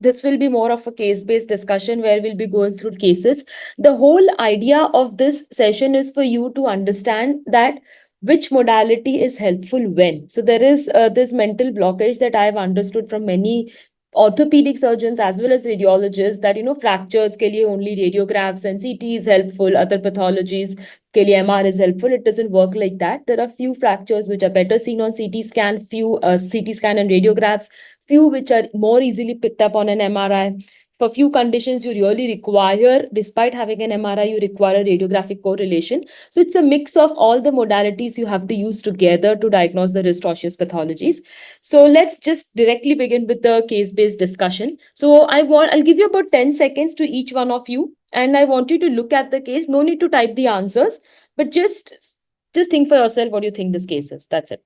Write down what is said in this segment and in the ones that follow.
this will be more of a case-based discussion where we'll be going through cases. The whole idea of this session is for you to understand that which modality is helpful when. So there is this mental blockage that I've understood from many orthopedic surgeons as well as radiologists, that fractures के लिए only radiographs and CT is helpful, other pathologies के लिए MR is helpful. It doesn't work like that. There are few fractures which are better seen on CT scan, few CT scan and radiographs, few which are more easily picked up on an MRI. For few conditions you really require, despite having an MRI, you require a radiographic correlation. So it's a mix of all the modalities you have to use together to diagnose the wrist osseous pathologies. So let's just directly begin with the case-based discussion. So I'll give you about 10 seconds to each one of you, and I want you to look at the case. No need to type the answers, but just think for yourself what you think this case is. That's it.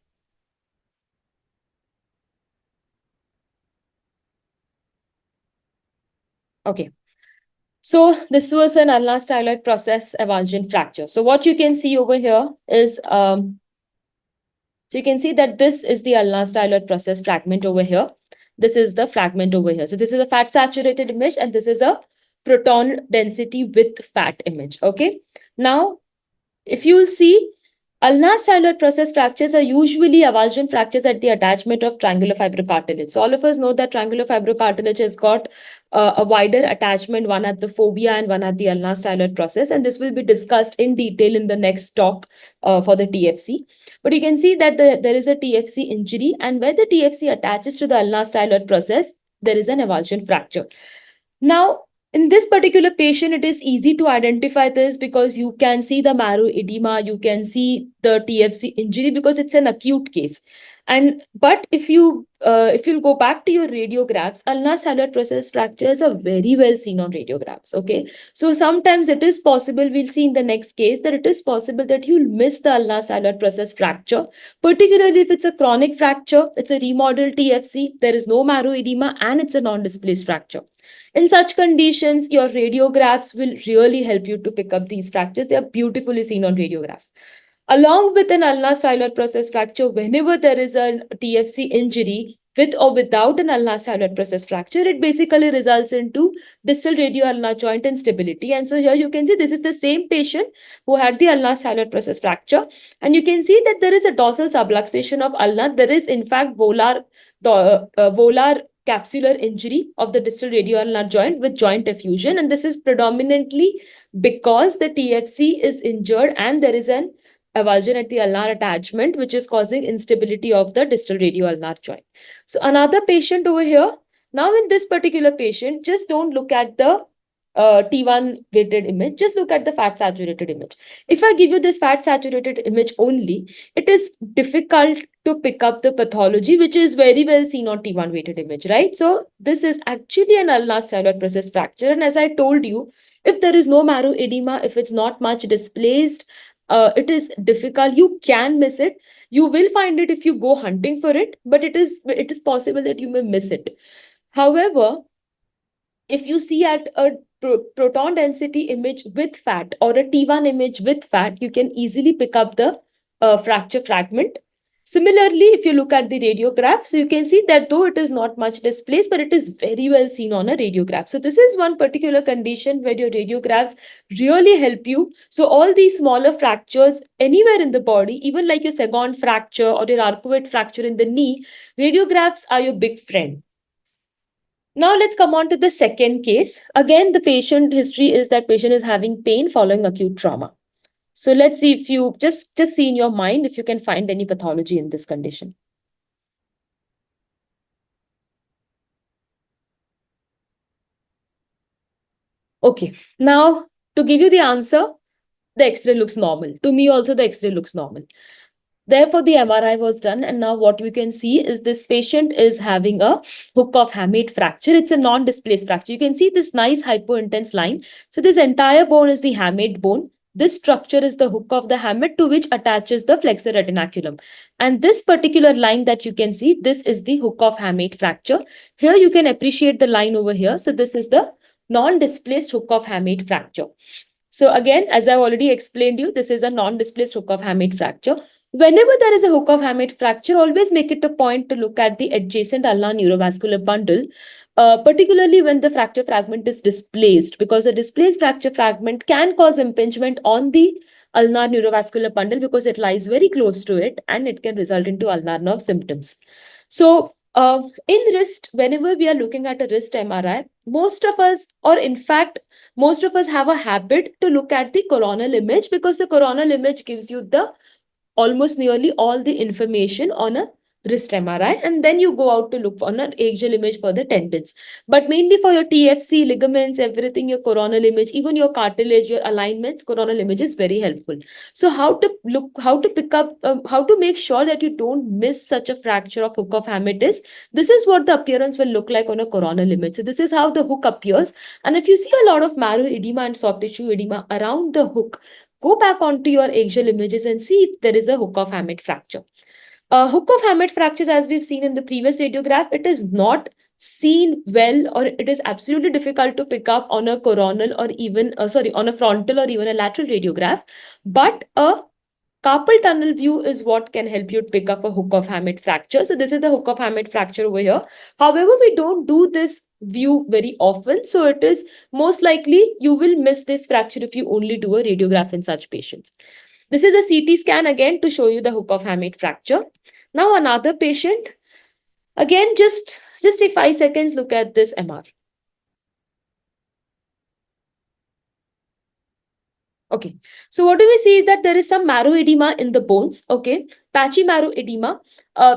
Okay. So this was an ulnar styloid process avulsion fracture. So what you can see over here is, so you can see that this is the ulnar styloid process fragment over here. This is the fragment over here. So this is a fat saturated image, and this is a proton density with fat image. Okay. Now, if you will see, ulnar styloid process fractures are usually avulsion fractures at the attachment of triangular fibrocartilage. So all of us know that triangular fibrocartilage has got a wider attachment, one at the fovea and one at the ulnar styloid process. And this will be discussed in detail in the next talk for the TFC. But you can see that there is a TFC injury, and where the TFC attaches to the ulnar styloid process, there is an avulsion fracture. Now, in this particular patient, it is easy to identify this because you can see the marrow edema, you can see the TFC injury because it's an acute case. But if you'll go back to your radiographs, ulnar styloid process fractures are very well seen on radiographs. Okay, so sometimes it is possible, we'll see in the next case, that it is possible that you'll miss the ulnar styloid process fracture, particularly if it's a chronic fracture, it's a remodeled TFC, there is no marrow edema, and it's a non-displaced fracture. In such conditions, your radiographs will really help you to pick up these fractures. They are beautifully seen on radiograph. Along with an ulnar styloid process fracture, whenever there is a TFC injury, with or without an ulnar styloid process fracture, it basically results into distal radioulnar joint instability. And so here you can see this is the same patient who had the ulnar styloid process fracture. And you can see that there is a dorsal subluxation of ulnar. There is in fact volar capsular injury of the distal radioulnar joint with joint effusion. And this is predominantly because the TFC is injured and there is an avulsion at the ulnar attachment, which is causing instability of the distal radioulnar joint. So another patient over here. Now in this particular patient, just don't look at the T1 weighted image, just look at the fat saturated image. If I give you this fat saturated image only, it is difficult to pick up the pathology, which is very well seen on T1 weighted image, right? So this is actually an ulnar styloid process fracture. And as I told you, if there is no marrow edema, if it's not much displaced, it is difficult. You can miss it. You will find it if you go hunting for it, but it is possible that you may miss it. However, if you see at a proton density image with fat or a T1 image with fat, you can easily pick up the fracture fragment. Similarly, if you look at the radiograph, so you can see that though it is not much displaced, but it is very well seen on a radiograph. So this is one particular condition where your radiographs really help you. So all these smaller fractures anywhere in the body, even like your Segon fracture or your arcuate fracture in the knee, radiographs are your big friend. Now let's come on to the second case. Again, the patient history is that patient is having pain following acute trauma. So let's see if you just see in your mind if you can find any pathology in this condition. Okay, now to give you the answer, the X-ray looks normal. To me also the X-ray looks normal. Therefore, the MRI was done, and now what we can see is this patient is having a hook of hamate fracture. It's a non-displaced fracture. You can see this nice hypointense line. So this entire bone is the hamate bone. This structure is the hook of the hamate to which attaches the flexor retinaculum. And this particular line that you can see, this is the hook of hamate fracture. Here you can appreciate the line over here. So this is the non-displaced hook of hamate fracture. So again, as I've already explained you, this is a non-displaced hook of hamate fracture. Whenever there is a hook of hamate fracture, always make it a point to look at the adjacent ulnar neurovascular bundle, particularly when the fracture fragment is displaced, because a displaced fracture fragment can cause impingement on the ulnar neurovascular bundle because it lies very close to it and it can result into ulnar nerve symptoms. So, in wrist, whenever we are looking at a wrist MRI, most of us, or in fact, most of us have a habit to look at the coronal image because the coronal image gives you the almost nearly all the information on a wrist MRI, and then you go out to look for an axial image for the tendons. But mainly for your TFC, ligaments, everything, your coronal image, even your cartilage, your alignments, coronal image is very helpful. So how to look, how to pick up, how to make sure that you don't miss such a fracture of hook of hamate is, this is what the appearance will look like on a coronal image. So this is how the hook appears. And if you see a lot of marrow edema and soft tissue edema around the hook, go back onto your axial images and see if there is a hook of hamate fracture. Hook of hamate fractures, as we've seen in the previous radiograph, it is not seen well, or it is absolutely difficult to pick up on a coronal or even, on a frontal or even a lateral radiograph. But a carpal tunnel view is what can help you pick up a hook of hamate fracture. So this is the hook of hamate fracture over here. However, we don't do this view very often. So it is most likely you will miss this fracture if you only do a radiograph in such patients. This is a CT scan again to show you the hook of hamate fracture. Now another patient, again, just take 5 seconds, look at this MR. Okay, so what do we see is that there is some marrow edema in the bones, okay, patchy marrow edema.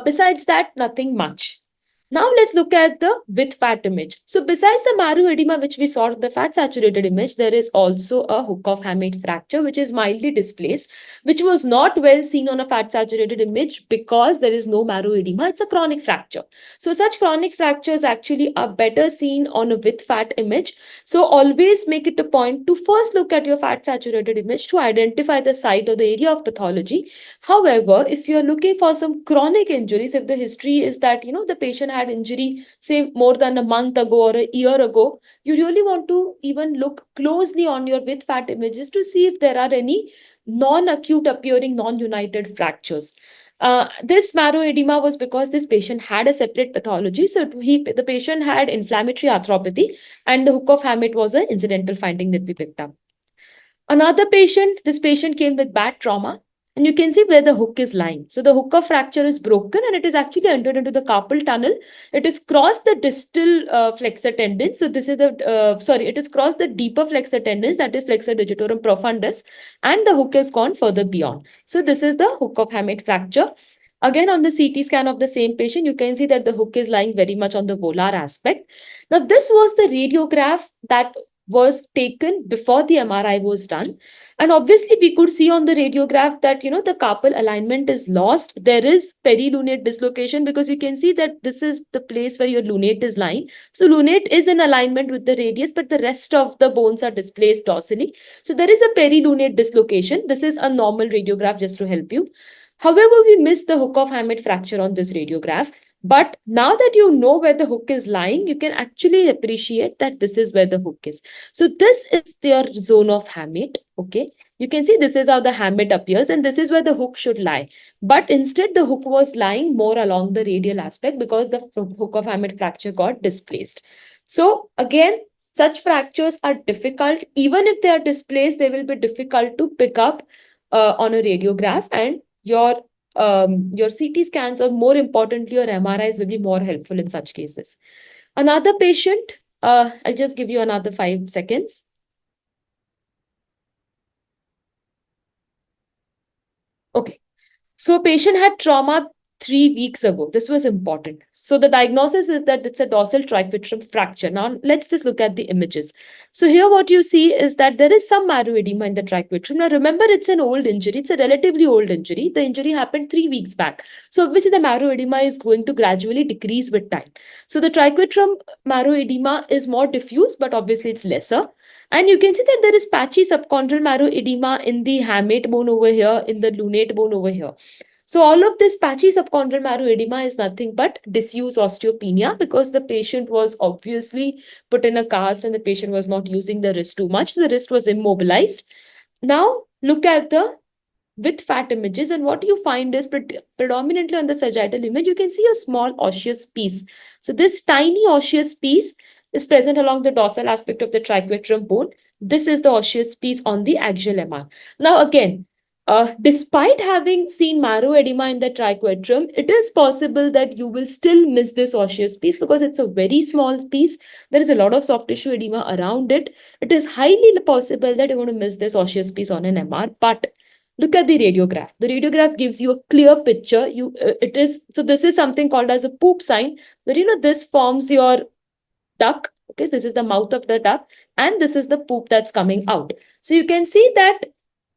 Besides that, nothing much. Now let's look at the with fat image. So besides the marrow edema, which we saw in the fat saturated image, there is also a hook of hamate fracture, which is mildly displaced, which was not well seen on a fat saturated image because there is no marrow edema. It's a chronic fracture. So such chronic fractures actually are better seen on a with fat image. So always make it a point to first look at your fat saturated image to identify the site or the area of pathology. However, if you are looking for some chronic injuries, if the history is that, the patient had injury, say more than a month ago or a year ago, you really want to even look closely on your with fat images to see if there are any non-acute appearing non-united fractures. This marrow edema was because this patient had a separate pathology. So the patient had inflammatory arthropathy, and the hook of hamate was an incidental finding that we picked up. Another patient, this patient came with bad trauma, and you can see where the hook is lying. So the hook of fracture is broken and it is actually entered into the carpal tunnel. It is crossed the distal flexor tendons. So this is it is crossed the deeper flexor tendons, that is flexor digitorum profundus, and the hook has gone further beyond. So this is the hook of hamate fracture. Again, on the CT scan of the same patient, you can see that the hook is lying very much on the volar aspect. Now, this was the radiograph that was taken before the MRI was done. And obviously, we could see on the radiograph that, the carpal alignment is lost. There is perilunate dislocation because you can see that this is the place where your lunate is lying. So lunate is in alignment with the radius, but the rest of the bones are displaced dorsally. So there is a perilunate dislocation. This is a normal radiograph just to help you. However, we missed the hook of hamate fracture on this radiograph. But now that you know where the hook is lying, you can actually appreciate that this is where the hook is. So this is their zone of hamate, okay? You can see this is how the hamate appears and this is where the hook should lie. But instead, the hook was lying more along the radial aspect because the hook of hamate fracture got displaced. So again, such fractures are difficult. Even if they are displaced, they will be difficult to pick up on a radiograph, and your CT scans, or more importantly, your MRIs will be more helpful in such cases. Another patient, I'll just give you another 5 seconds. Okay. So patient had trauma 3 weeks ago. This was important. So the diagnosis is that it's a dorsal triquetrum fracture. Now let's just look at the images. So here what you see is that there is some marrow edema in the triquetrum. Now remember, it's an old injury. It's a relatively old injury. The injury happened 3 weeks back. So obviously the marrow edema is going to gradually decrease with time. So the triquetrum marrow edema is more diffuse, but obviously it's lesser. And you can see that there is patchy subchondral marrow edema in the hamate bone over here, in the lunate bone over here. So all of this patchy subchondral marrow edema is nothing but disuse osteopenia, because the patient was obviously put in a cast and the patient was not using the wrist too much. The wrist was immobilized. Now look at the with fat images. And what you find is predominantly on the sagittal image, you can see a small osseous piece. So this tiny osseous piece is present along the dorsal aspect of the triquetrum bone. This is the osseous piece on the axial MR. Now again, despite having seen marrow edema in the triquetrum, it is possible that you will still miss this osseous piece because it's a very small piece. There is a lot of soft tissue edema around it. It is highly possible that you're going to miss this osseous piece on an MR. But look at the radiograph. The radiograph gives you a clear picture. So this is something called as a poop sign, where this forms your duck. Okay, so this is the mouth of the duck, and this is the poop that's coming out. So you can see that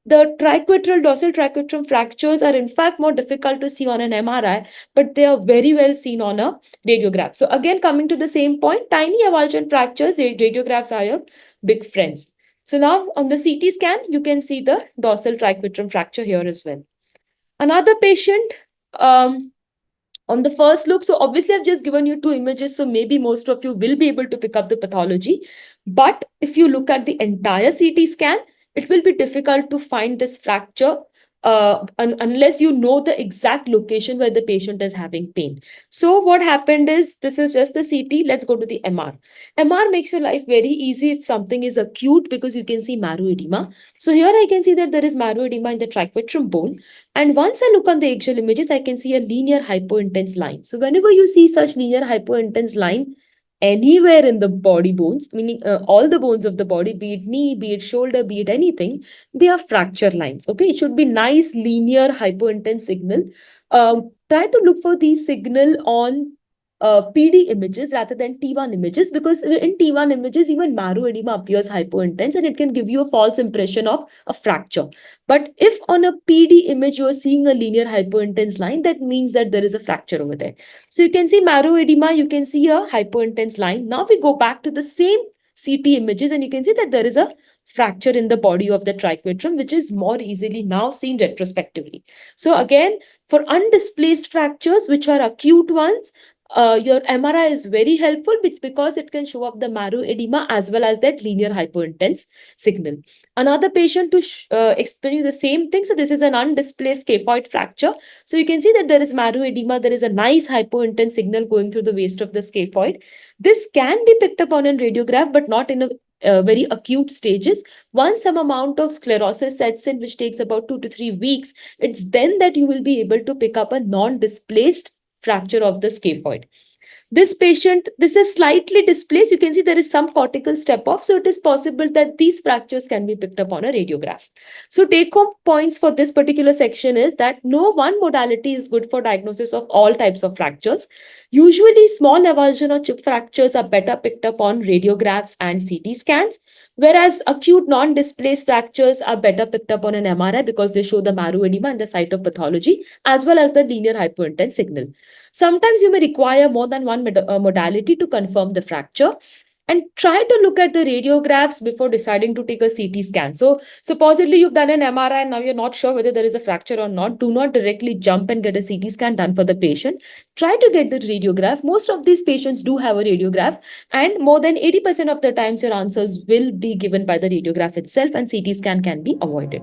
the triquetral dorsal triquetrum fractures are in fact more difficult to see on an MRI, but they are very well seen on a radiograph. So again, coming to the same point, tiny avulsion fractures, radiographs are your big friends. So now on the CT scan, you can see the dorsal triquetrum fracture here as well. Another patient, on the first look, so obviously I've just given you two images, so maybe most of you will be able to pick up the pathology. But if you look at the entire CT scan, it will be difficult to find this fracture unless you know the exact location where the patient is having pain. So what happened is, this is just the CT. Let's go to the MR. MR makes your life very easy if something is acute, because you can see marrow edema. So here I can see that there is marrow edema in the triquetrum bone. And once I look on the axial images, I can see a linear hypointense line. So whenever you see such linear hypointense line anywhere in the body bones, meaning all the bones of the body, be it knee, be it shoulder, be it anything, they are fracture lines. Okay, it should be nice linear hypointense signal. Try to look for these signal on PD images rather than T1 images, because in T1 images, even marrow edema appears hypointense and it can give you a false impression of a fracture. But if on a PD image you are seeing a linear hypointense line, that means that there is a fracture over there. So you can see marrow edema, you can see a hypointense line. Now we go back to the same CT images and you can see that there is a fracture in the body of the triquetrum, which is more easily now seen retrospectively. So again, for undisplaced fractures, which are acute ones, your MRI is very helpful because it can show up the marrow edema as well as that linear hypointense signal. Another patient to explain you the same thing. So this is an undisplaced scaphoid fracture. So you can see that there is marrow edema. There is a nice hypointense signal going through the waist of the scaphoid. This can be picked up on a radiograph, but not in a very acute stages. Once some amount of sclerosis sets in, which takes about 2 to 3 weeks, it's then that you will be able to pick up a non-displaced fracture of the scaphoid. This patient, this is slightly displaced. You can see there is some cortical step off. So it is possible that these fractures can be picked up on a radiograph. So take home points for this particular section is that no one modality is good for diagnosis of all types of fractures. Usually small avulsion or chip fractures are better picked up on radiographs and CT scans, whereas acute non-displaced fractures are better picked up on an MRI because they show the marrow edema and the site of pathology, as well as the linear hypointense signal. Sometimes you may require more than one modality to confirm the fracture, and try to look at the radiographs before deciding to take a CT scan. So supposedly you've done an MRI and now you're not sure whether there is a fracture or not. Do not directly jump and get a CT scan done for the patient. Try to get the radiograph. Most of these patients do have a radiograph, and more than 80% of the times your answers will be given by the radiograph itself, and CT scan can be avoided.